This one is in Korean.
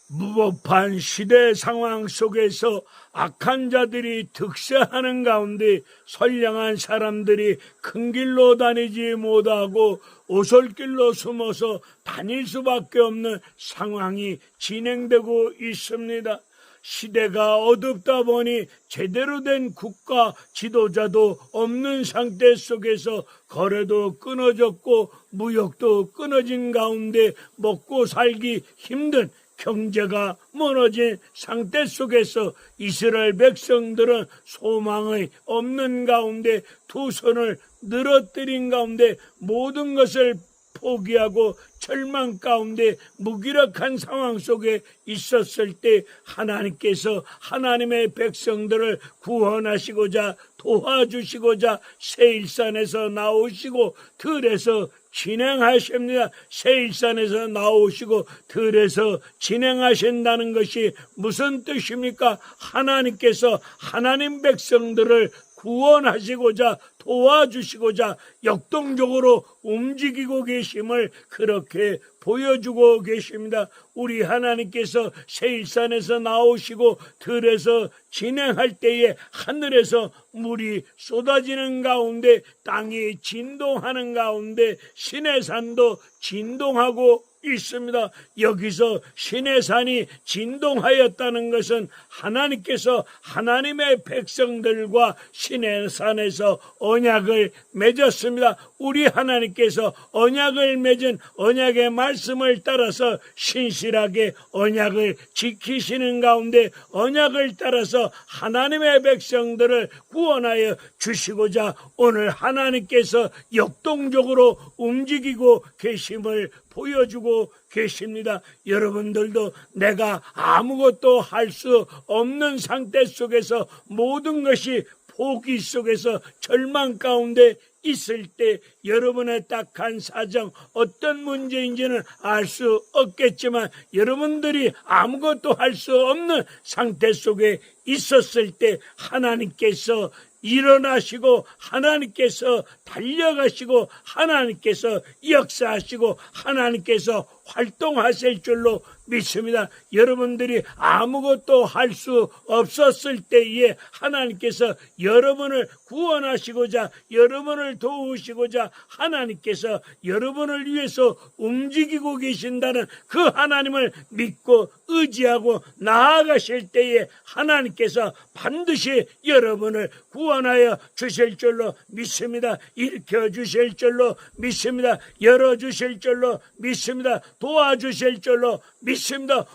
무법한 시대 상황 속에서 악한 자들이 득세하는 가운데 선량한 사람들이 큰 길로 다니지 못하고 오솔길로 숨어서 다닐 수밖에 없는 상황이 진행되고 있습니다. 시대가 어둡다 보니 제대로 된 국가 지도자도 없는 상태 속에서 거래도 끊어졌고 무역도 끊어진 가운데 먹고 살기 힘든 경제가 무너진 상태 속에서 이스라엘 백성들은 소망이 없는 가운데 두 손을 늘어뜨린 가운데 모든 것을 포기하고 절망 가운데 무기력한 상황 속에 있었을 때 하나님께서 하나님의 백성들을 구원하시고자 도와주시고자 세일산에서 나오시고 들에서 진행하십니다. 세일산에서 나오시고 들에서 진행하신다는 것이 무슨 뜻입니까? 하나님께서 하나님 백성들을 구원하시고자 도와주시고자 역동적으로 움직이고 계심을 그렇게 보여주고 계십니다. 우리 하나님께서 세일산에서 나오시고 들에서 진행할 때에 하늘에서 물이 쏟아지는 가운데 땅이 진동하는 가운데 시내산도 진동하고 있습니다. 여기서 시내산이 진동하였다는 것은 하나님께서 하나님의 백성들과 시내산에서 언약을 맺었습니다. 우리 하나님께서 언약을 맺은 언약의 말씀을 따라서 신실하게 언약을 지키시는 가운데 언약을 따라서 하나님의 백성들을 구원하여 주시고자 오늘 하나님께서 역동적으로 움직이고 계심을 보여주고 계십니다. 여러분들도 내가 아무것도 할 수 없는 상태 속에서 모든 것이 포기 속에서 절망 가운데 있을 때 여러분의 딱한 사정 어떤 문제인지는 알 수 없겠지만 여러분들이 아무것도 할 수 없는 상태 속에 있었을 때 하나님께서 일어나시고 하나님께서 달려가시고 하나님께서 역사하시고 하나님께서 활동하실 줄로 믿습니다. 여러분들이 아무것도 할 수 없었을 때에 하나님께서 여러분을 구원하시고자 여러분을 도우시고자 하나님께서 여러분을 위해서 움직이고 계신다는 그 하나님을 믿고 의지하고 나아가실 때에 하나님께서 반드시 여러분을 구원하여 주실 줄로 믿습니다. 일으켜 주실 줄로 믿습니다. 열어주실 줄로 믿습니다. 도와주실 줄로 믿습니다.